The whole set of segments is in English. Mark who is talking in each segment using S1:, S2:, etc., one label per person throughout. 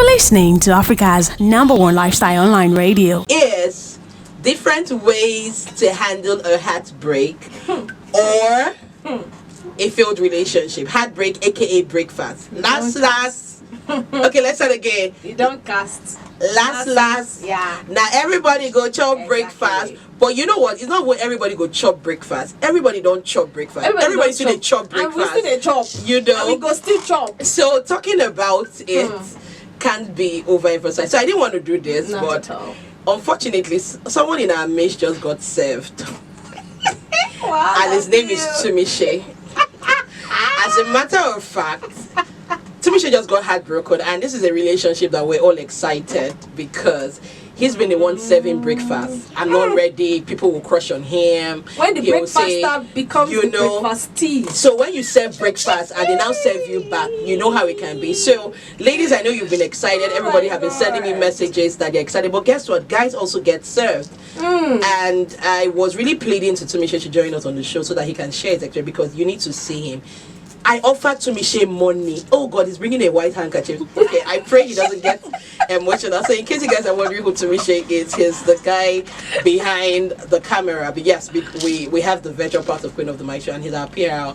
S1: You're listening to Africa's #1 lifestyle online radio.
S2: Is different ways to handle a heartbreak or a failed relationship. Heartbreak, aka breakfast. Last. Okay, let's start again.
S3: You don't cast.
S2: Last.
S3: Yeah.
S2: Now everybody go chop
S3: Exactly.
S2: breakfast. But you know what? It's not when everybody go chop breakfast. Everybody don't chop breakfast. Everybody still they chop breakfast.
S3: And we still they chop.
S2: You know.
S3: And we go still chop.
S2: So talking about it can't be overemphasized. So I didn't want to do this,
S3: Not
S2: but
S3: at all.
S2: unfortunately, someone in our midst just got served,
S3: Wow,
S2: and his name is Tumishe. As a matter of fact, Tumishe just got heartbroken, and this is a relationship that we're all excited because he's been the one serving breakfast. I'm not ready. People will crush on him.
S3: When the
S2: He will
S3: breakfast
S2: say,
S3: becomes
S2: you
S3: the
S2: know,
S3: breakfast tea.
S2: so when you serve breakfast and they now serve you back, you know how it can be. So, ladies, I know you've been excited. Everybody have been sending me messages that they're excited. But guess what? Guys also get served. And I was really pleading to Tumishe to join us on the show so that he can share his experience because you need to see him. I offered Tumishe money. Oh God, he's bringing a white handkerchief. Okay, I pray he doesn't get emotional. So in case you guys are wondering who Tumishe is, he's the guy behind the camera. But yes, we have the virtual part of QueenOfDMic Show, and he's our PR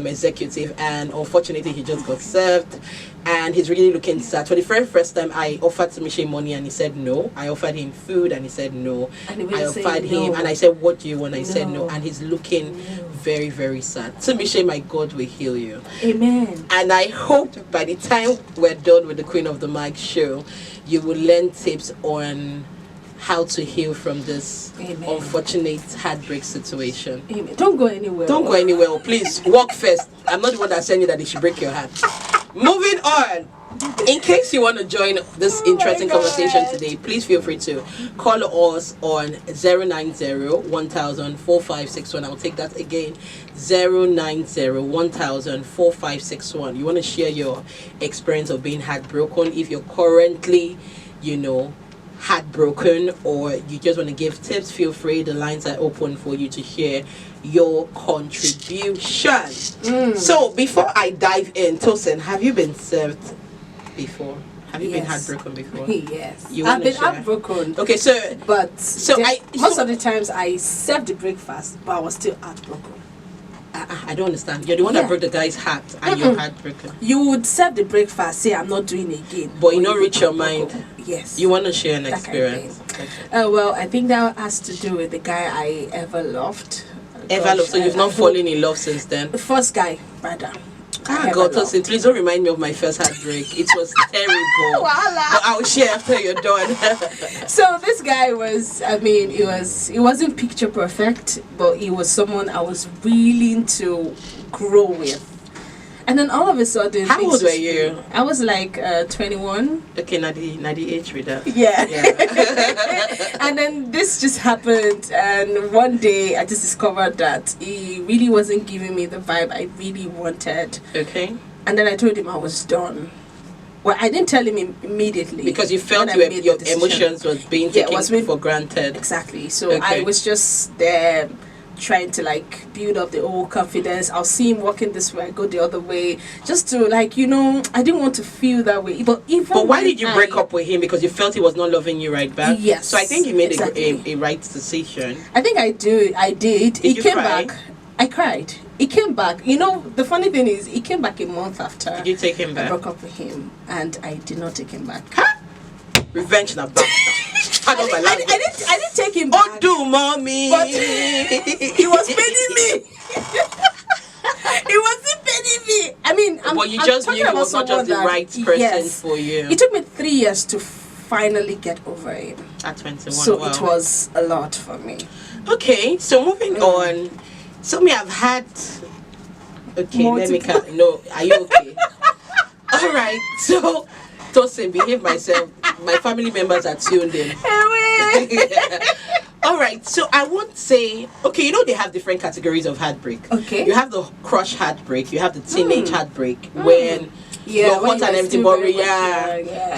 S2: executive. And unfortunately, he just got served, and he's really looking sad. For the very first time, I offered Tumishe money, and he said no. I offered him food, and he said no.
S3: And
S2: I offered him, and I said, "What do you want?" I said no, and he's looking very, very sad. Tumishe, my God will heal you.
S3: Amen.
S2: And I hope by the time we're done with the QueenOfDMic Show, you will learn tips on how to heal from this unfortunate heartbreak situation.
S3: Amen. Don't go anywhere.
S2: Don't go anywhere. Please walk first. I'm not the one that's saying you that they should break your heart. Moving on. In case you want to join this interesting conversation today, please feel free to call us on 090-1000-4561. I'll take that again. 090-1000-4561. You want to share your experience of being heartbroken. If you're currently, heartbroken, or you just want to give tips, feel free. The lines are open for you to share your contribution. So before I dive in, Tosin, have you been served before? Have you been heartbroken before?
S3: Yes.
S2: I've
S3: been heartbroken.
S2: Okay, so
S3: most of the times I served the breakfast, but I was still heartbroken.
S2: I don't understand. You're the one that broke the guy's heart, and you're heartbroken.
S3: You would serve the breakfast, say I'm not doing it again,
S2: but you not reach your mind.
S3: Yes.
S2: You want to share an experience?
S3: Kind of well, I think that has to do with the guy I ever loved.
S2: So you've not fallen in love since then?
S3: The first guy, rather.
S2: God, Tosin, please don't remind me of my first heartbreak. It was terrible. But I'll share after you're done.
S3: So this guy was, he wasn't picture perfect, but he was someone I was willing to grow with. And then all of a sudden,
S2: how old were you?
S3: I was like 21.
S2: Okay, not the age with that.
S3: Yeah. And then this just happened, and one day I just discovered that he really wasn't giving me the vibe I really wanted.
S2: Okay.
S3: And then I told him I was done. Well, I didn't tell him immediately
S2: because you felt your emotions was being taken for granted.
S3: Exactly. So I was just there, trying to build up the whole confidence. I'll see him walking this way, I go the other way, just to I didn't want to feel that way. But
S2: why did you break up with him? Because you felt he was not loving you right back?
S3: Yes.
S2: So I think you made a right decision.
S3: I think I did. He came back. I cried. He came back. The funny thing is, he came back a month after.
S2: Did you take him back?
S3: I broke up with him, and I did not take him back.
S2: Huh? Revenge na bastard. I
S3: didn't take him back.
S2: Oh, do mommy.
S3: But he was paying me. He wasn't paying me.
S2: But you just knew he was not just the right person for you.
S3: It took me 3 years to finally get over him.
S2: At 21.
S3: So it was a lot for me.
S2: Okay, so moving on. So I've had. Okay, let me count. No, are you okay? All right, so. Tosin, behave myself. My family members are tuned in. All right, so I won't say, they have different categories of heartbreak.
S3: Okay.
S2: You have the crush heartbreak, you have the teenage heartbreak, when you're hot and everything, but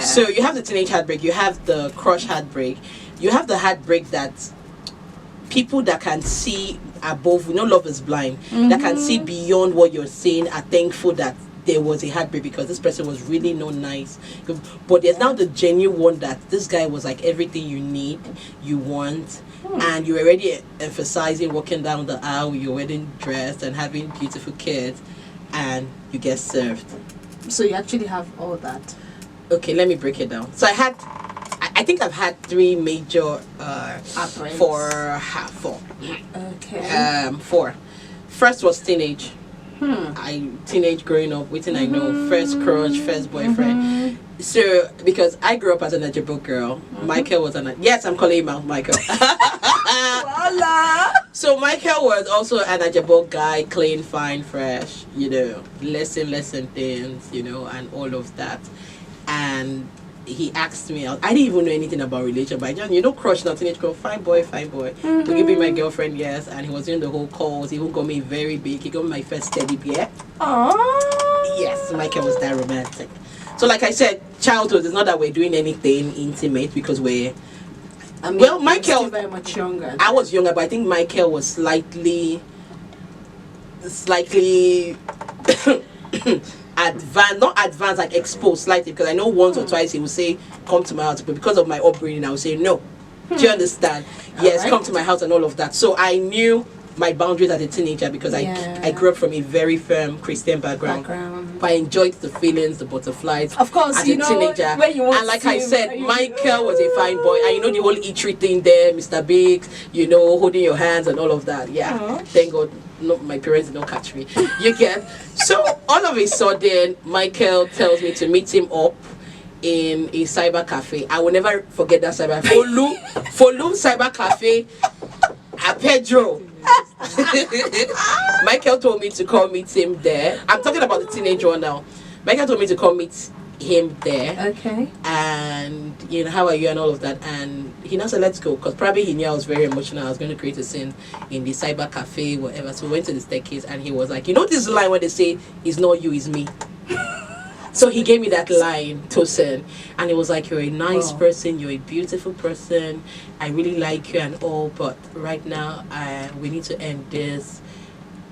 S2: So you have the teenage heartbreak, you have the crush heartbreak, you have the heartbreak that people that can see above, love is blind, that can see beyond what you're saying are thankful that there was a heartbreak because this person was really not nice. But there's now the genuine one that this guy was like everything you need, you want, and you're already emphasizing walking down the aisle with your wedding dress and having beautiful kids, and you get served.
S3: So you actually have all that.
S2: Okay, let me break it down. So I think I've had 3 major
S3: Heartbreaks.
S2: four.
S3: Okay.
S2: 4. First was teenage. Teenage growing up, waiting I know, first crush, first boyfriend. So because I grew up as an Ajabo girl, Michael was yes, I'm calling him out, Michael.
S3: Voila.
S2: So Michael was also an Ajabo guy, clean, fine, fresh, you know, lesson things, you know, and all of that. And he asked me out. I didn't even know anything about religion, but I just, you know, crush, not teenage girl, fine boy. Will you be my girlfriend? Yes. And he was doing the whole calls. He even got me very big. He got me my first teddy bear.
S3: Oh.
S2: Yes, Michael was that romantic. So like I said, childhood is not that we're doing anything intimate because well, Michael
S3: still very much younger.
S2: I was younger, but I think Michael was slightly advanced, not advanced, like exposed slightly, because I know once or twice he would say come to my house, but because of my upbringing I would say no. Do you understand? Yes, right. Come to my house and all of that. So I knew my boundaries as a teenager because I grew up from a very firm Christian background. But I enjoyed the feelings, the butterflies,
S3: of course,
S2: as a teenager. And like I said, Michael was a fine boy, and you know the whole eatery thing there, Mr. Biggs, you know, holding your hands and all of that. Yeah, thank God. No, my parents did not catch me. You get. So all of a sudden, Michael tells me to meet him up in a cyber cafe. I will never forget that cyber Folu cyber cafe at Pedro. Michael told me to come meet him there. I'm talking about the teenage one now. Michael told me to come meet him there.
S3: Okay.
S2: And you know, how are you and all of that. And he now said, let's go, because probably he knew I was very emotional. I was going to create a scene in the cyber cafe, whatever. So we went to the staircase, and he was like, you know this line where they say it's not you, it's me. So he gave me that line, Tosin, and it was like, you're a nice person, you're a beautiful person, I really like you and all, but right now we need to end this.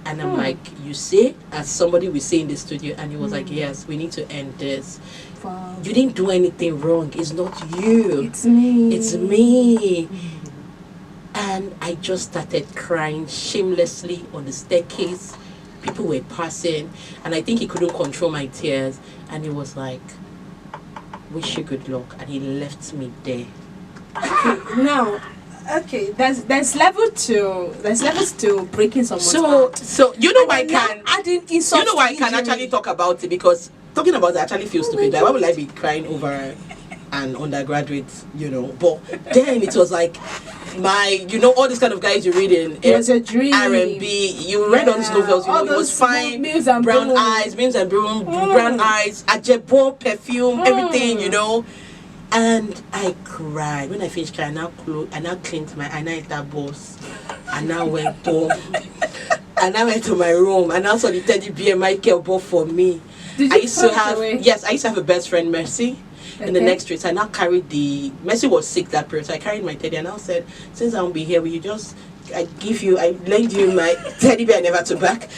S2: And I'm like, you see, as somebody we say in the studio, and he was like, yes, we need to end this.
S3: Wow.
S2: You didn't do anything wrong, it's not you,
S3: it's me.
S2: It's me. And I just started crying shamelessly on the staircase. People were passing, and I think he couldn't control my tears, and he was like, wish you good luck, and he left me there.
S3: Now, okay, there's levels to breaking someone's heart.
S2: So you know why I can
S3: adding insult,
S2: you know why I can actually talk about it, because talking about it actually feels stupid. Like, why would I be crying over an undergraduate, you know? But then it was like my, you know, all these kind of guys you read in
S3: it was a dream.
S2: R&B, you read all these novels, you know, it was fine, brown eyes, brown eyes, ajebo, perfume, everything, you know. And I cried. When I finished crying, I now cleaned my eye, I now ate that boss, and now went home. And I went to my room, and I saw the teddy bear Michael bought for me.
S3: Did
S2: I
S3: you
S2: used to have
S3: away?
S2: Yes, I used to have a best friend, Mercy. In the next street, I now carried Mercy was sick that period, so I carried my teddy, and I said, since I won't be here, will you just, I lend you my teddy bear I never took back.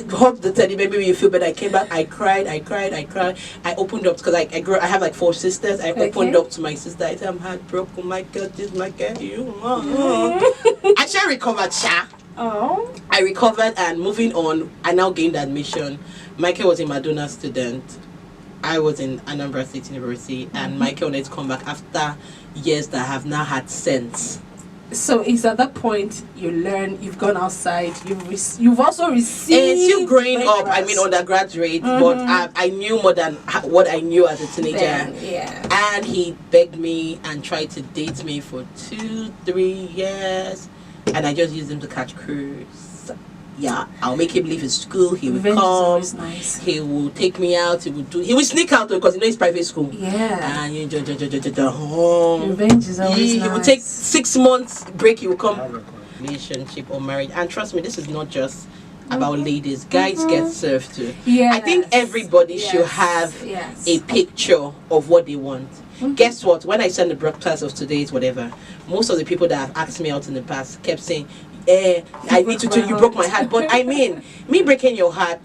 S2: Hug the teddy bear, maybe you feel better. I came back, I cried. I opened up, because I have like 4 sisters. I opened up to my sister. I said, I'm heartbroken, my God, this my girl, you. I shall recovered, Sha.
S3: Oh.
S2: I recovered, and moving on, I now gained admission. Michael was a Madonna student. I was in Anambra State University, and Michael wanted to come back after years that have now had sense.
S3: So it's at that point you learn, you've gone outside, you've also received.
S2: And still growing up, I mean undergraduate, but I knew more than what I knew as a teenager.
S3: Yeah.
S2: And he begged me and tried to date me for 2-3 years, and I just used him to catch cruise. Yeah, I'll make him leave his school. He will come.
S3: Nice.
S2: He will take me out. He will sneak out because it's private school.
S3: Yeah.
S2: And
S3: revenge is always nice.
S2: He will take 6 months break. He will come. Relationship or marriage, and trust me, this is not just about ladies. Guys get served too.
S3: Yeah.
S2: I think everybody should have a picture of what they want. Guess what? When I send the broadcast of today's whatever, most of the people that have asked me out in the past kept saying, I need to do, you broke my heart. But I mean, me breaking your heart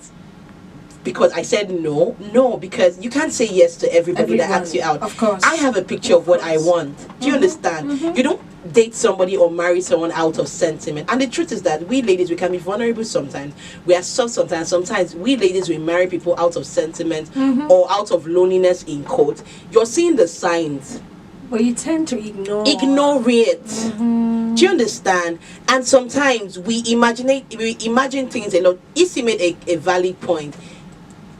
S2: because I said no. No, because you can't say yes to everybody that asks you out.
S3: Of course.
S2: I have a picture of what I want. Do you understand? You don't date somebody or marry someone out of sentiment. And the truth is that we ladies, we can be vulnerable sometimes. We are soft sometimes. Sometimes we ladies, we marry people out of sentiment or out of loneliness in quote. You're seeing the signs.
S3: But you tend to ignore
S2: it. Do you understand? And sometimes we imagine things a lot. Issy made a valid point.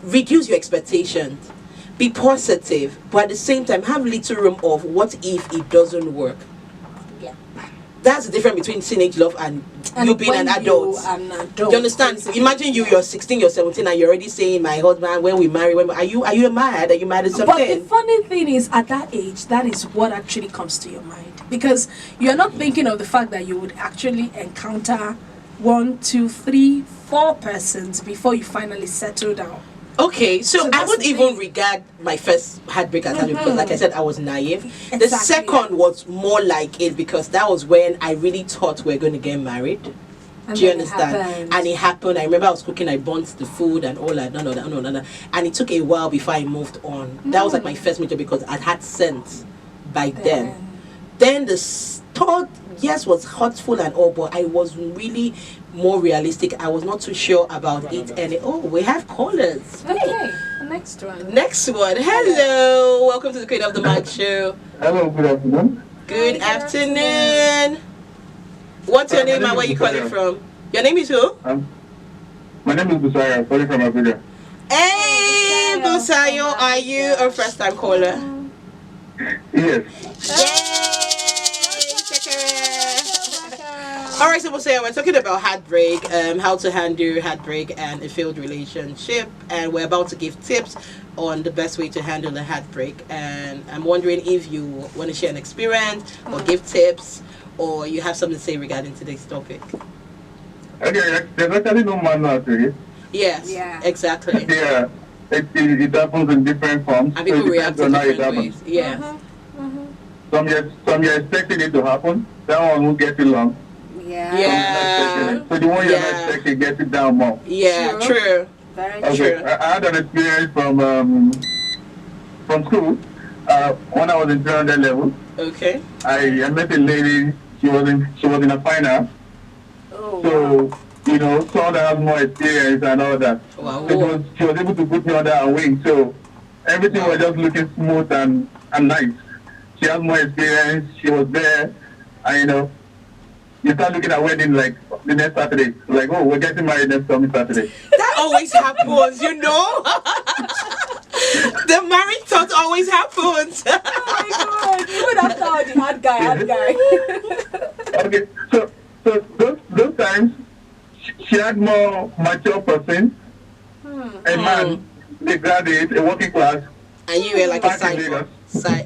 S2: Reduce your expectations. Be positive, but at the same time have little room of what if it doesn't work.
S3: Yeah.
S2: That's the difference between teenage love and you being an adult. Do you understand? Basically. Imagine you're 16, you're 17, and you're already saying, "My husband, when we marry, are you mad? Are you mad at something?"
S3: But the funny thing is, at that age, that is what actually comes to your mind, because you're not thinking of the fact that you would actually encounter 1, 2, 3, 4 persons before you finally settle down.
S2: Okay, so I would even regard my first heartbreak as because, like I said, I was naive. Exactly. The second was more like it because that was when I really thought we were going to get married. Do you understand? And it happened. I remember I was cooking, I burnt the food and all that. No. And it took a while before I moved on. That was like my first major because I had sense by then. Then the third, yes, was hurtful and all, but I was really more realistic. I was not too sure about it. And we have callers.
S3: Okay, the next one.
S2: Hello. Welcome to the QueenOfDMic Show.
S4: Hello, good afternoon.
S2: Good afternoon. What's your name and where you calling from? Your name is who?
S4: My name is Busayo. I'm calling from Abuja.
S2: Hey, Busayo, are you a first-time caller?
S4: Yes.
S2: All right, so Busayo, we're talking about heartbreak, how to handle heartbreak and a failed relationship, and we're about to give tips on the best way to handle a heartbreak. And I'm wondering if you want to share an experience or give tips, or you have something to say regarding today's topic.
S4: Okay, there's actually no manual to it.
S2: Yes, exactly.
S4: Yeah, it happens in different forms.
S2: And people react in different ways. Yes.
S4: Some you're expecting it to happen. That one won't get you long.
S2: Yeah.
S4: So the one you're not expecting gets it down more.
S2: Yeah, true.
S3: Very
S2: true.
S4: I had an experience from school when I was in 300 level.
S2: Okay.
S4: I met a lady. She was in a final.
S3: Oh,
S4: so someone that has more experience and all that.
S2: Wow.
S4: So she was able to put me under her wing. So everything was just looking smooth and nice. She has more experience. She was there, and you start looking at wedding like the next Saturday. Like, oh, we're getting married next coming Saturday.
S2: That always happens, The marriage thought always happens.
S3: Oh my God! Even after all the hard guy.
S4: Okay, so those times she had more mature person, a man, a graduate, a working class,
S2: and you were like a side boy.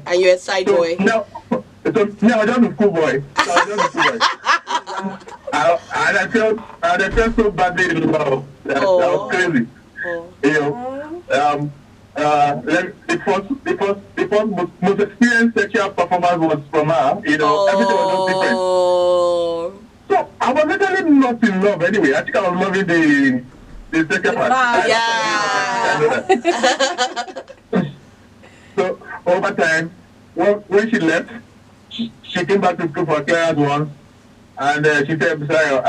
S2: And you're a side boy.
S4: No, I was just a school boy. And I felt so badly in love. That was crazy. The first most experienced sexual performance was from her. Everything was just different. So I was literally not in love anyway. I think I was loving the second part.
S2: Yeah.
S4: So over time, when she left, she came back to school for clearance once, and she said, "Busayo,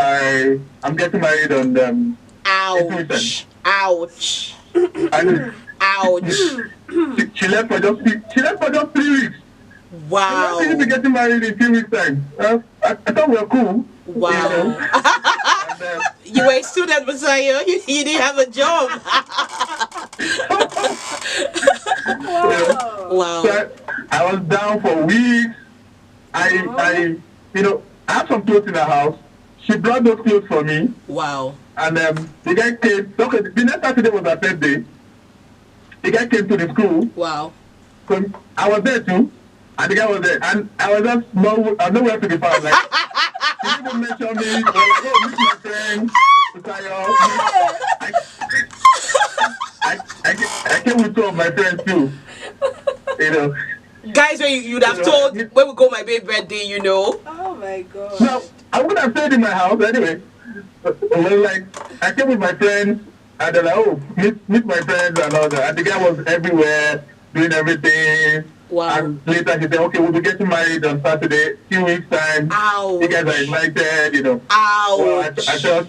S4: I'm getting married on
S2: Ouch! Ouch!
S4: And
S2: Ouch!
S4: She left for just 3 weeks.
S2: Wow!
S4: She be getting married in 3 weeks time. I thought we were cool.
S2: Wow! You were a student, Busayo. You didn't have a job. Wow!
S4: So I was down for weeks. I had some clothes in the house. She brought those clothes for me.
S2: Wow!
S4: And the guy came. Okay, the next Saturday was her birthday. The guy came to the school.
S2: Wow!
S4: So I was there too, and the guy was there, and I was just nowhere to be found. Like, he didn't even mention me. He was like, "Oh, meet my friend, Busayo." I came with 2 of my friends too.
S2: Guys, when you'd have told when we go my baby birthday,
S3: Oh my God.
S4: No, I would have stayed in my house anyway. Like, I came with my friends. And they're like, oh, meet my friends and all that. And the guy was everywhere, doing everything.
S2: Wow.
S4: And later he said, okay, we'll be getting married on Saturday, 2 weeks time.
S2: Ouch.
S4: You guys are invited, you know.
S2: Ouch.
S4: So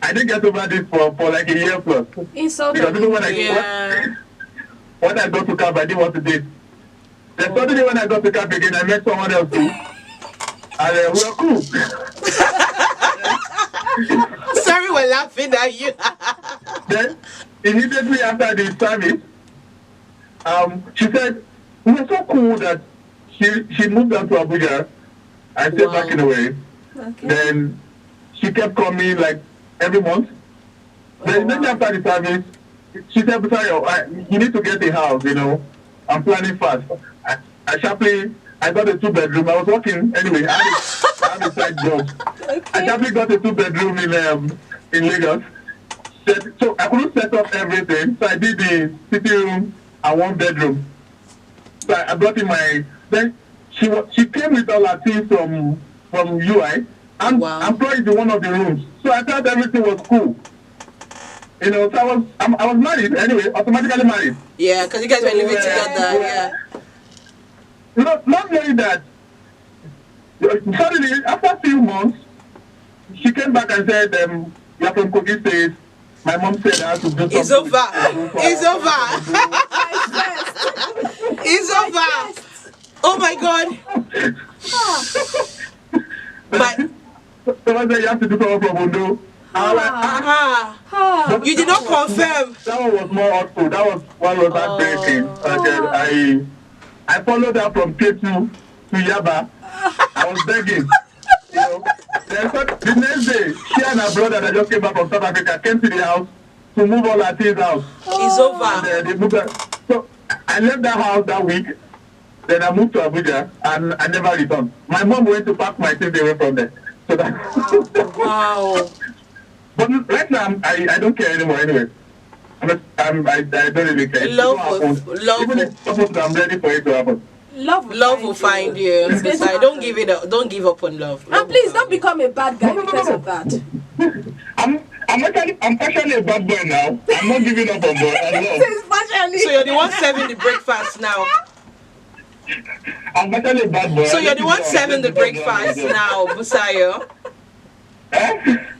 S4: I didn't get over this for like a year plus.
S3: It's so
S4: Because even when when I got to camp, I didn't want to date. Then suddenly when I got to camp again, I met someone else too. And we were cool.
S2: Sorry, we're laughing at you.
S4: Then immediately after the service, she said, we were so cool that she moved down to Abuja and stayed back in a way.
S3: Okay.
S4: Then she kept coming like every month. Then immediately after the service, she said, Busayo, you need to get a house, you know. I'm planning fast. I sharply, I got a 2-bedroom. I was working anyway. I had a side job.
S3: Okay.
S4: I sharply got a 2-bedroom in Lagos. So I couldn't set up everything. So I did the sitting room and 1 bedroom. So I brought in my. Then she came with all her things from UI and employed in one of the rooms. So I thought everything was cool. You know, so I was married anyway, automatically married.
S2: Yeah, because you guys were living together. Yeah.
S4: You know, not knowing that. Suddenly, after a few months, she came back and said, "You're from Kogi State. My mom said I have to do something."
S2: It's over. It's over. It's over. Oh my God.
S4: Someone said you have to do something from Ondo.
S2: You did not confirm.
S4: That one was more awful. That was one was heartbreaking. I followed her from K2 to Yaba. I was begging. You know. Then the next day, she and her brother that just came back from South Africa came to the house to move all her things out.
S2: It's over.
S4: And, they moved her. So I left that house that week. Then I moved to Abuja and I never returned. My mom went to pack my things away from there. So that.
S2: Wow.
S4: But right now, I don't care anymore anyway. I don't really care.
S2: Love
S4: Even if I'm ready for it to happen.
S2: Love will find you. So don't give it up. Don't give up on love.
S3: And please don't become a bad guy because of that.
S4: I'm actually a bad boy now. I'm not giving up on boy.
S2: So you're the one serving the breakfast now.
S4: I'm actually a bad boy.
S2: So you're the one serving the breakfast now, Busayo.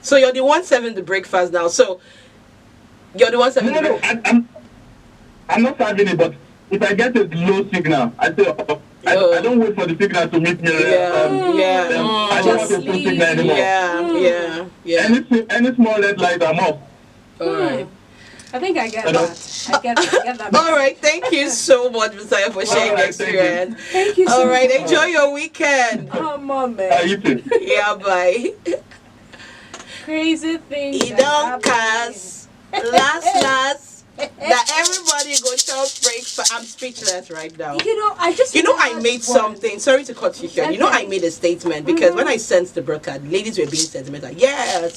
S2: So you're the one serving the breakfast now. So you're the one serving the breakfast.
S4: I'm not serving it, but if I get a low signal, I say, I don't wait for the signal to meet me. I don't want to put signal anymore.
S2: Yeah.
S4: Any small red light, I'm off.
S2: Alright.
S3: I think I get that. I get that.
S2: Alright, thank you so much, Messiah, for sharing your experience.
S3: Thank you so much.
S2: Alright, enjoy your weekend.
S3: Oh, mom, man.
S4: You too.
S2: Yeah, bye.
S3: Crazy things.
S2: He don't cuss. Last. That everybody go shop break, but I'm speechless right now. I made something. Sorry to cut you short.
S3: Okay.
S2: I made a statement because when I sent the broadcast, ladies were being sentimental. Yes,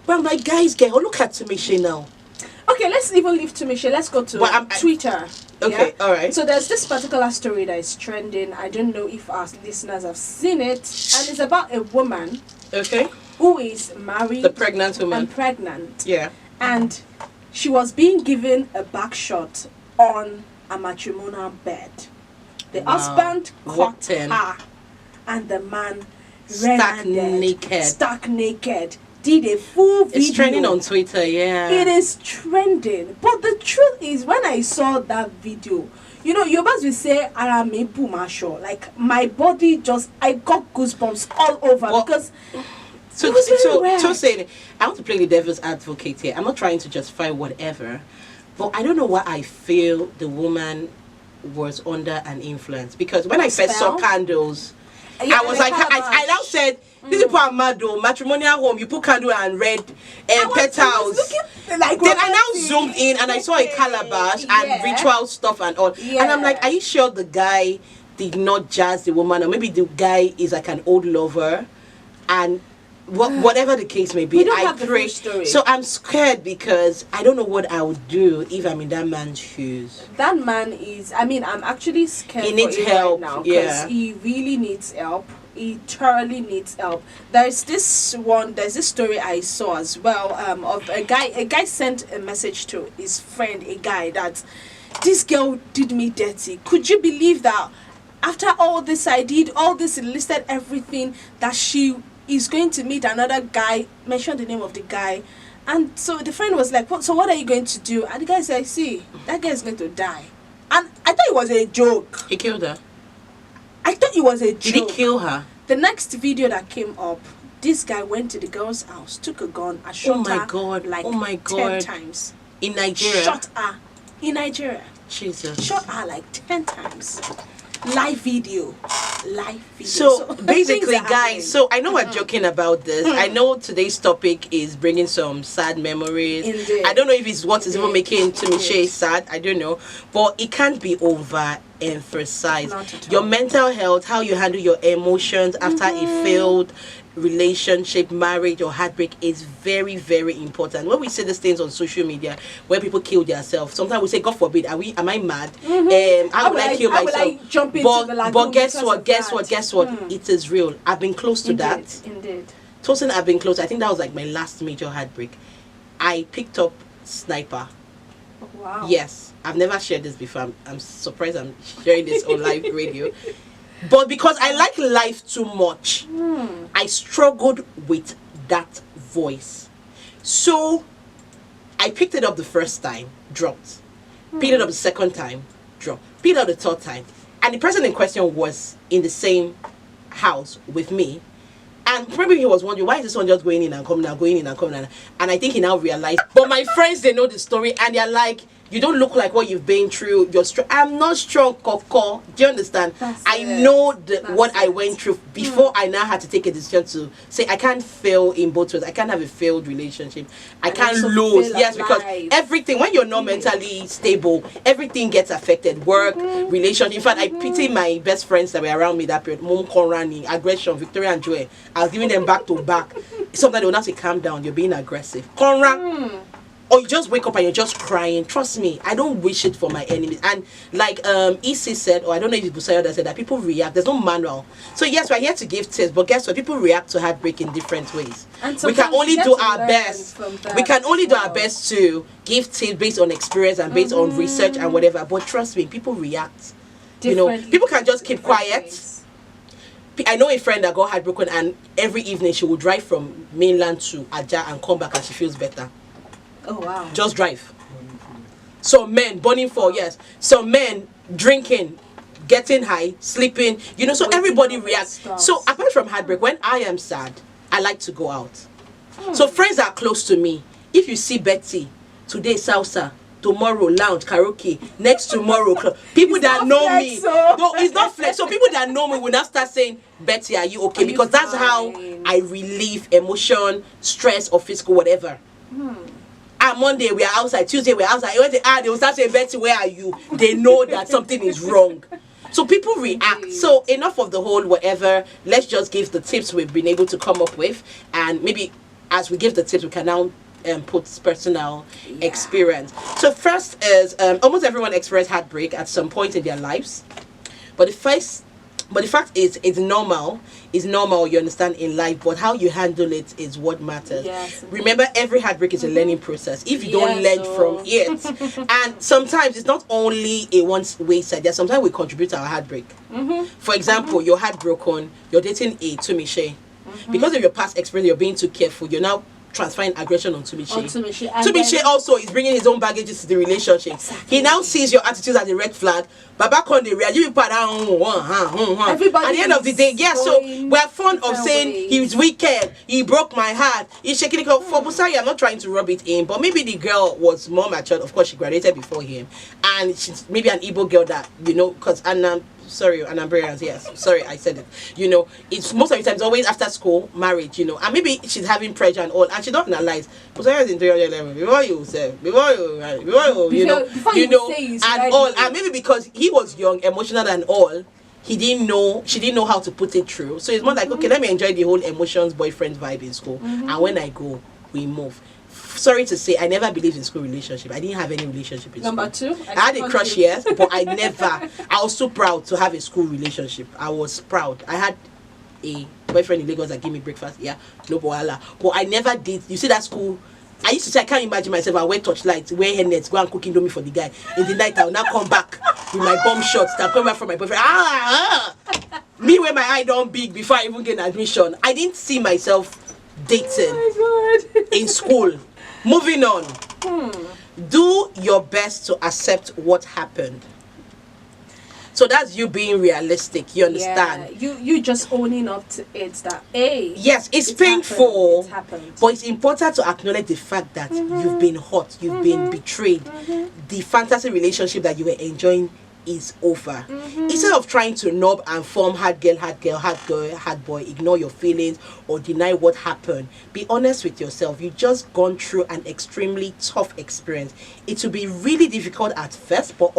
S2: but I'm like, guys, look at Tumishe now.
S3: Okay, let's even leave Tumishe. Let's go to Twitter.
S2: Okay, all right.
S3: So there's this particular story that is trending. I don't know if our listeners have seen it, and it's about a woman.
S2: Okay.
S3: Who is married?
S2: The pregnant woman.
S3: And pregnant.
S2: Yeah.
S3: And she was being given a back shot on a matrimonial bed. The husband caught her, and the man
S2: stark naked.
S3: Did a full video.
S2: It's trending on Twitter, yeah.
S3: It is trending. But the truth is, when I saw that video, Yorubas will say, "Arame pumasho." Like my body I got goosebumps all over because.
S2: So saying, I want to play the devil's advocate here. I'm not trying to justify whatever, but I don't know why I feel the woman was under an influence. Because when I first saw candles, I was like, I now said, these people are mad though. Matrimonial home, you put candle and red petals. Then I now zoomed in and I saw a calabash and ritual stuff and all. Yeah. And I'm like, are you sure the guy did not jazz the woman? Or maybe the guy is like an old lover and whatever the case may be, I pray. So I'm scared because I don't know what I would do if I'm in that man's shoes.
S3: That man is, I'm actually scared.
S2: He needs help
S3: right now because he really needs help. he thoroughly needs help. There's this story I saw as well, of a guy sent a message to his friend, a guy, that this girl did me dirty. Could you believe that after all this I did all this, it listed everything, that she is going to meet another guy, mentioned the name of the guy. And so the friend was like, so what are you going to do? And the guy said, see, that guy is going to die. And I thought it was a joke.
S2: He killed her.
S3: I thought it was a joke.
S2: Did he kill her?
S3: The next video that came up, this guy went to the girl's house, took a gun, and shot her like 10 times.
S2: In Nigeria?
S3: Shot her in Nigeria.
S2: Jesus.
S3: Shot her like 10 times. Live video.
S2: So basically, guys, so I know we're joking about this. I know today's topic is bringing some sad memories.
S3: Indeed.
S2: I don't know if it's what is even making Tumiche sad. I don't know. But it can't be overemphasized. Your mental health, how you handle your emotions after a failed relationship, marriage, or heartbreak is very, very important. When we see these things on social media where people kill themselves, sometimes we say, God forbid, am I mad? How will I kill myself?
S3: Will I jump into the lagoon?
S2: But guess what? It is real. I've been close to that.
S3: Indeed.
S2: Tosin, I've been close. I think that was like my last major heartbreak. I picked up Sniper.
S3: Oh, wow.
S2: Yes. I've never shared this before. I'm surprised I'm sharing this on live radio. But because I like life too much, I struggled with that voice. So I picked it up the first time, dropped. Picked it up the second time, dropped. Picked it up the third time. And the person in question was in the same house with me. And probably he was wondering, why is this one just going in and coming out, going in and coming out? And I think he now realized. But my friends, they know the story and they're like, you don't look like what you've been through. You're strong. I'm not strong, Coco. Do you understand? I know what I went through before I now had to take a decision to say I can't fail in both ways. I can't have a failed relationship. I can't lose. Yes, because everything, when you're not mentally stable, everything gets affected. Work, relationship. In fact, I pity my best friends that were around me that period. Mom, Conrani, aggression, Victoria and Joy. I was giving them back to back. Sometimes they will not say, calm down, you're being aggressive. Conrad. Or you just wake up and you're just crying. Trust me, I don't wish it for my enemies. And like EC said, or I don't know if it's Busayo that said that people react. There's no manual. So yes, we're here to give tips, but guess what? People react to heartbreak in different ways. And we can only do our best. We can only do our best to give tips based on experience and based on research and whatever. But trust me, people react. You know, people can just keep quiet. I know a friend that got heartbroken, and every evening she would drive from mainland to Aja and come back and she feels better.
S3: Oh wow.
S2: Just drive. Some men burning for, yes. Some men drinking, getting high, sleeping, you know, so everybody reacts. So apart from heartbreak, when I am sad, I like to go out. So friends are close to me. If you see Betty, today salsa, tomorrow lounge, karaoke, next tomorrow club. People that know me. No, it's not flex. So people that know me will now start saying, Betty, are you okay? Because that's how I relieve emotion, stress, or physical, whatever. And Monday we are outside, Tuesday we are outside. When they will start saying, Betty, where are you? They know that something is wrong. So people react. So enough of the whole whatever. Let's just give the tips we've been able to come up with. And maybe as we give the tips, we can now put personal experience. So first is almost everyone experienced heartbreak at some point in their lives. But the fact is, it's normal, you understand, in life, but how you handle it is what matters. Yes. Remember, every heartbreak is a learning process. If you don't learn from it, and sometimes it's not only a one-way side, there's sometimes we contribute to our heartbreak. For example, you're heartbroken, you're dating a Tumiche. Because of your past experience, you're being too careful, you're now transferring aggression on Tumiche. Tumiche also is bringing his own baggages to the relationship. Exactly. He now sees your attitude as a red flag, but back on the real, you at the end of the day, so we're fond of saying he's wicked, he broke my heart, he's shaking it up. For Busari, I'm not trying to rub it in, but maybe the girl was more matured. Of course, she graduated before him, and she's maybe an Igbo girl that, you know, because Anambarians, yes. Sorry, I said it. You know, it's most of the time it's always after school, marriage, you know, and maybe she's having pressure and all, and she don't analyze. But I was in 300 level before you say, before you know, and all, and maybe because he was young, emotional and all, she didn't know how to put it through. So it's more like, okay, let me enjoy the whole emotions boyfriend vibe in school, and when I go, we move. Sorry to say, I never believed in school relationship. I didn't have any relationship in school.
S3: Number two,
S2: I had a crush, yes, but I was so proud to have a school relationship. I was proud. I had a boyfriend in Lagos that give me breakfast. Yeah, no boala. But I never did. You see that school? I used to say I can't imagine myself. I wear torchlights, wear hairnets, go and cook indomie for the guy. In the night, I will now come back with my bomb shots. That come back from my boyfriend. Me where my eye don't big before I even get an admission. I didn't see myself dating in school. Moving on. Do your best to accept what happened. So that's you being realistic. You understand?
S3: Yeah, you just owning up to it that
S2: yes, it's painful.
S3: It's happened.
S2: But it's important to acknowledge the fact that you've been hurt, you've been betrayed. The fantasy relationship that you were enjoying is over. Instead of trying to nub and form hard girl, hard boy, ignore your feelings or deny what happened, be honest with yourself. You just gone through an extremely tough experience. It will be really difficult at first, but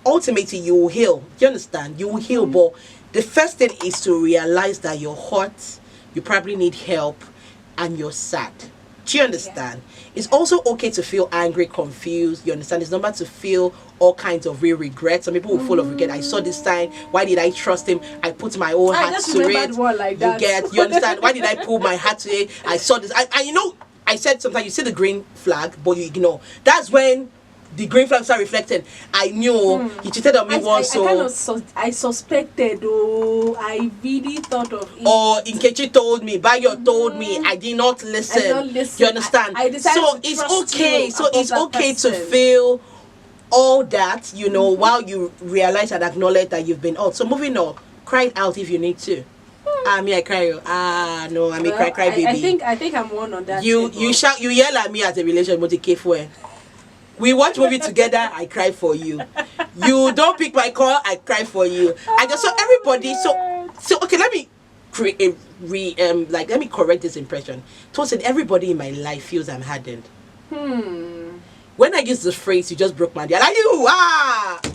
S2: ultimately you will heal. Do you understand? You will heal. But the first thing is to realize that you're hurt, you probably need help, and you're sad. Do you understand? It's also okay to feel angry, confused. You understand? It's normal to feel all kinds of real regret. Some people will full of regret. I saw this sign. Why did I trust him? I put my whole heart to it.
S3: Like
S2: you understand? Why did I pull my heart to it? I saw this. I said sometimes you see the green flag, but you ignore. That's when the green flags are reflecting. I knew he cheated on me once.
S3: I suspected. Oh, I really thought of it.
S2: Or Nkechi told me, Bayo told me, I did not listen. You understand?
S3: I decided
S2: so
S3: to
S2: it's
S3: trust
S2: okay.
S3: you
S2: So it's okay
S3: person.
S2: to feel all that, while you realize and acknowledge that you've been out. So moving on, cry it out if you need to. Me, I cry. No, I mean, cry, baby.
S3: I think I'm one on that.
S2: You yell at me as a relation, but it we watch movie together, I cry for you. You don't pick my call, I cry for you. I just saw everybody. So okay, let me create let me correct this impression. Tosin, everybody in my life feels I'm hardened. When I use the phrase, you just broke my heart. Like you,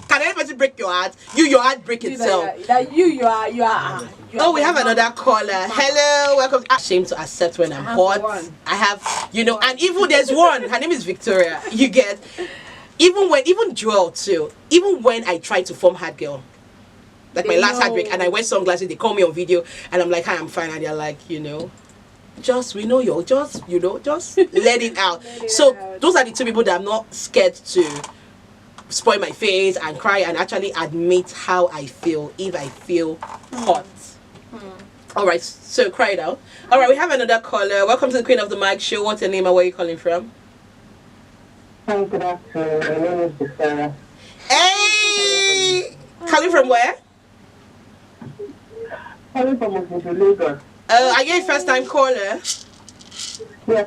S2: can anybody break your heart? Your heart break itself.
S3: You are.
S2: Oh, we have another caller. Hello, welcome. I'm ashamed to accept when I'm hot. I have, and even there's one. Her name is Victoria. You get, even Joel too. Even when I try to form hard girl, like my last heartbreak, and I wear sunglasses, they call me on video, and I'm like, hi, I'm fine, and they're like, just let it out. Those are the two people that I'm not scared to spoil my face and cry and actually admit how I feel if I feel hot. All right, so cry it out. All right, we have another caller. Welcome to the QueenOfDMic Show. What's your name and where are you calling from?
S5: Hi, good afternoon. My name is Victoria.
S2: Hey! Calling from where?
S5: Calling from Lagos.
S2: Are you a first time caller?
S5: Yes,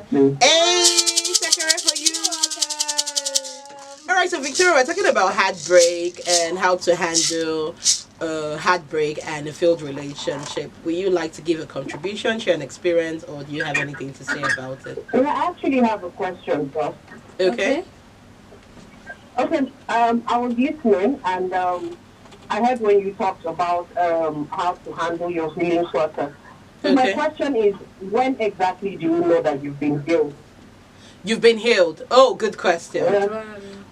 S5: please.
S2: Hey! Second for you. All right, so Victoria, we're talking about heartbreak and how to handle heartbreak and a failed relationship. Would you like to give a contribution, share an experience, or do you have anything to say about it?
S5: I actually have a question first.
S2: Okay.
S5: I was listening and I heard when you talked about how to handle your feelings further. So my question is, when exactly do you know that you've been healed?
S2: You've been healed. Oh, good question.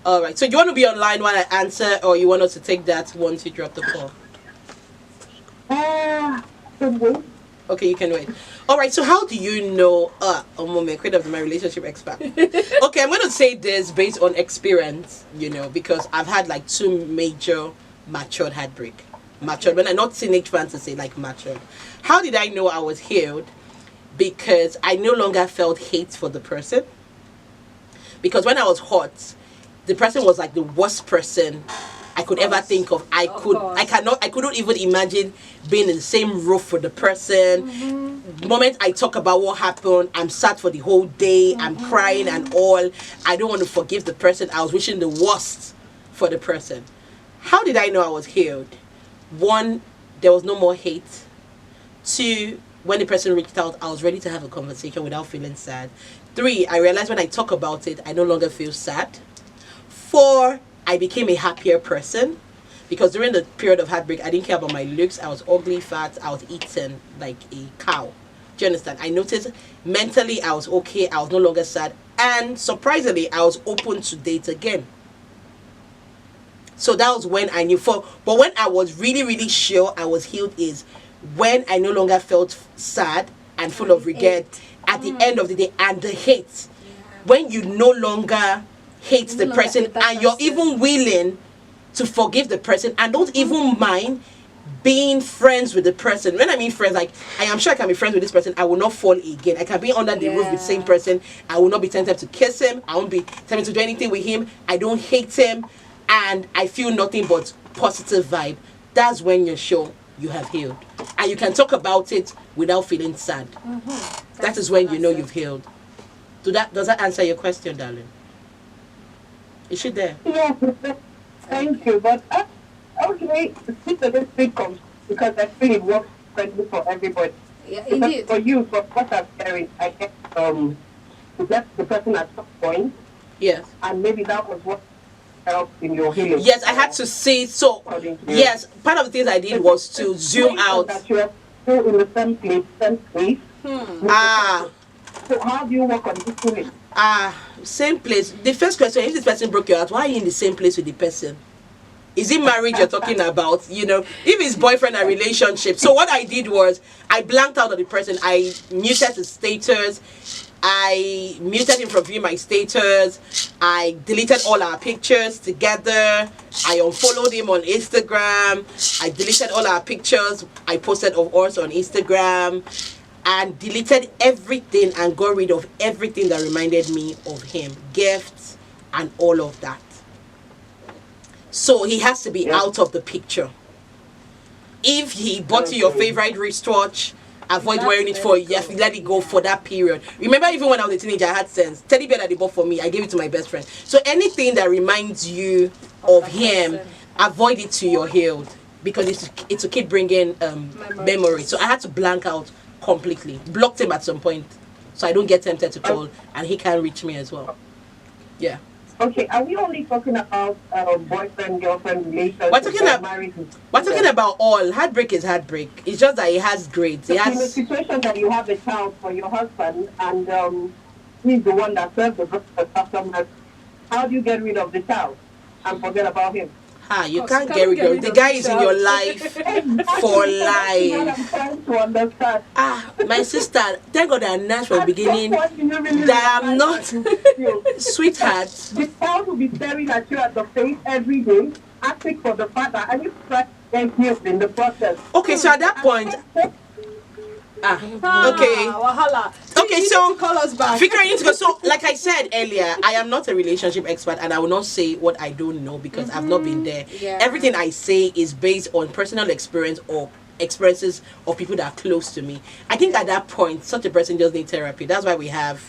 S2: All right. So you want to be online while I answer, or you want us to take that once you drop the call? Okay, you can wait. All right. So how do you know? My relationship expert. Okay, I'm going to say this based on experience. Because I've had like 2 major matured heartbreak. Matured, when I not teenage fantasy, like matured. How did I know I was healed? Because I no longer felt hate for the person. Because when I was hot, the person was like the worst person I could ever think of. I couldn't even imagine being in the same roof with the person. The moment I talk about what happened, I'm sad for the whole day. I'm crying and all. I don't want to forgive the person. I was wishing the worst for the person. How did I know I was healed? 1, there was no more hate. 2, when the person reached out, I was ready to have a conversation without feeling sad. 3, I realized when I talk about it, I no longer feel sad. 4, I became a happier person. Because during the period of heartbreak, I didn't care about my looks. I was ugly, fat. I was eaten like a cow. Do you understand? I noticed mentally I was okay. I was no longer sad. And surprisingly, I was open to date again. So that was when I knew. But when I was really, really sure I was healed is when I no longer felt sad and full of regret at the end of the day, and the hate. When you no longer hate the person and you're even willing to forgive the person and don't even mind being friends with the person. When I mean friends, like, I am sure I can be friends with this person, I will not fall again. I can be under the roof with the same person. I will not be tempted to kiss him. I won't be tempted to do anything with him. I don't hate him, and I feel nothing but positive vibe. That's when you're sure you have healed, and you can talk about it without feeling sad. That is when you know you've healed. Does that answer your question, darling? Is she there?
S5: Yeah, thank you. But okay, this big comes because I feel it works friendly for everybody.
S3: Yeah,
S5: because
S3: indeed.
S5: for you, for what I'm hearing, I guess you left the person at some point.
S2: Yes.
S5: And maybe that was what helped in your healing.
S2: Yes, I had to see. So yes, part of the things I did was to zoom out.
S5: That you are still in the same place. So how do you work on this healing?
S2: Same place. The first question: if this person broke your heart, why are you in the same place with the person? Is it marriage you're talking about? You know, if it's boyfriend and relationship. So what I did was I blanked out of the person. I muted his status. I muted him from viewing my status. I deleted all our pictures together. I unfollowed him on Instagram. I deleted all our pictures I posted of us on Instagram, and deleted everything and got rid of everything that reminded me of him, gifts and all of that. So he has to be out of the picture. If he bought you your favorite wristwatch, avoid wearing it for you have to let it go for that period. Remember, even when I was a teenager, I had sense. Teddy bear that they bought for me, I gave it to my best friend. So anything that reminds you of him, avoid it till you're healed, because it's to keep bringing memories. So I had to blank out completely, blocked him at some point, so I don't get tempted to call, and he can't reach me as well. Yeah.
S5: Okay, are we only talking about boyfriend-girlfriend relationship?
S2: We're talking about all. Heartbreak is heartbreak. It's just that it has grades.
S5: In a situation that you have a child for your husband, and he's the one that serves the customer, how do you get rid of the child and forget about him?
S2: You can't get rid of the guy. Is in your life for life.
S5: I'm trying to understand.
S2: My sister, thank God I announced from the beginning that I'm not sweetheart.
S5: The child will be staring at you at the face every day, asking for the father, and you try to get healed in the process.
S2: Okay, so at that point, okay, so
S3: call us back.
S2: figuring into so like I said earlier, I am not a relationship expert, and I will not say what I don't know because I've not been there. Everything I say is based on personal experience or experiences of people that are close to me. I think at that point, such a person just needs therapy. That's why we have,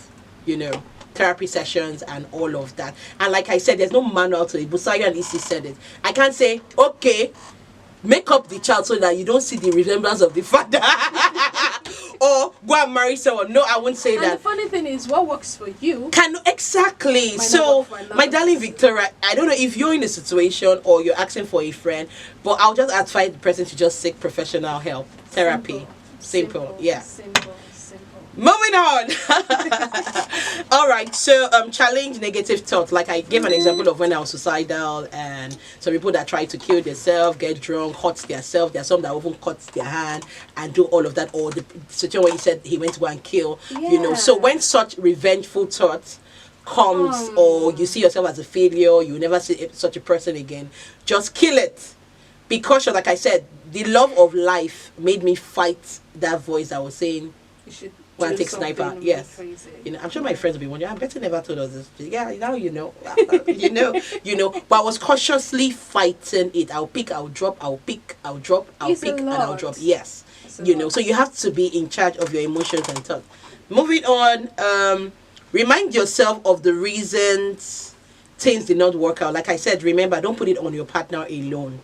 S2: therapy sessions and all of that. And like I said, there's no manual to it. Busayo and Isi said it. I can't say, okay, make up the child so that you don't see the resemblance of the father. Or go and marry someone. No, I won't say that.
S3: And the funny thing is, what works for you
S2: exactly. So, my darling Victoria, I don't know if you're in a situation or you're asking for a friend, but I'll just advise the person to just seek professional help, therapy. Simple. Yeah.
S3: Simple.
S2: Moving on. All right. So, challenge negative thoughts. Like I gave an example of when I was suicidal, and some people that try to kill themselves, get drunk, hurt themselves. There are some that even cut their hand and do all of that. Or the situation where he said he went to go and kill. So when such revengeful thoughts comes, or you see yourself as a failure, you never see such a person again, just kill it. Because, like I said, the love of life made me fight that voice that was saying,
S3: you should
S2: go and take sniper. Yes.
S3: Crazy.
S2: I'm sure my friends will be wondering, I bet you never told us this. Yeah, now you know. But I was cautiously fighting it. I'll pick, I'll drop, I'll pick, I'll drop, I'll pick, and I'll drop. Yes. So you have to be in charge of your emotions and thoughts. Moving on, remind yourself of the reasons things did not work out. Like I said, remember, don't put it on your partner alone.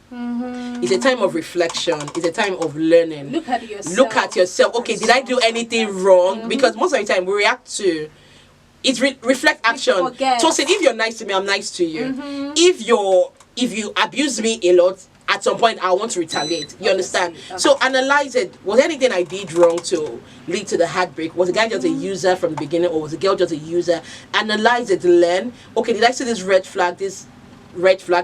S2: It's a time of reflection. It's a time of learning.
S3: Look at yourself.
S2: Okay, did I do anything wrong? Because most of the time we react to it. Reflect action. So say, if you're nice to me, I'm nice to you. If you abuse me a lot, at some point I want to retaliate. You understand? So analyze it. Was anything I did wrong to lead to the heartbreak? Was the guy just a user from the beginning, or was the girl just a user? Analyze it, learn. Okay, did I see this red flag,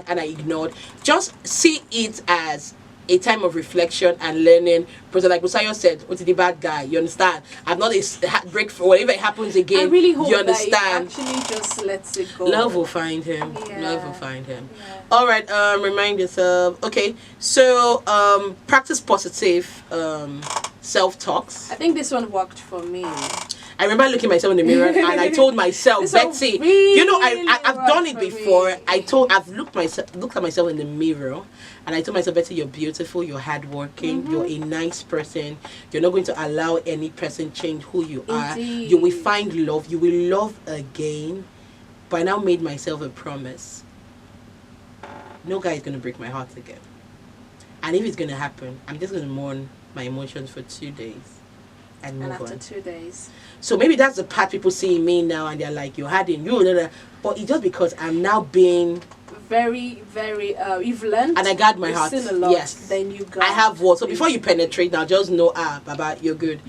S2: and I ignored? Just see it as a time of reflection and learning. Because like Busayo said, what's the bad guy? You understand? I'm not a heartbreak for whatever it happens again.
S3: I really hope
S2: you understand.
S3: that he actually just lets it go.
S2: Love will find him.
S3: Yeah.
S2: Love will find him.
S3: Yeah.
S2: All right. Remind yourself. Okay. So practice positive self-talks.
S3: I think this one worked for me.
S2: I remember looking myself in the mirror and I told myself, Betsy,
S3: really,
S2: you know, I've done it before.
S3: me.
S2: I've looked at myself in the mirror and I told myself, Betsy, you're beautiful, you're hardworking, you're a nice person. You're not going to allow any person change who you are.
S3: Indeed.
S2: You will find love. You will love again. But I now made myself a promise. No guy is going to break my heart again. And if it's going to happen, I'm just going to mourn my emotions for 2 days. And move
S3: after
S2: on.
S3: 2 days.
S2: So maybe that's the part people see in me now and they're like, you're hard in you. But it's just because I'm now being...
S3: Very, very, you've learned.
S2: And I guard my heart.
S3: Seen a lot,
S2: yes.
S3: Then you got.
S2: I have what? So before you penetrate now, just know, Baba, you're good.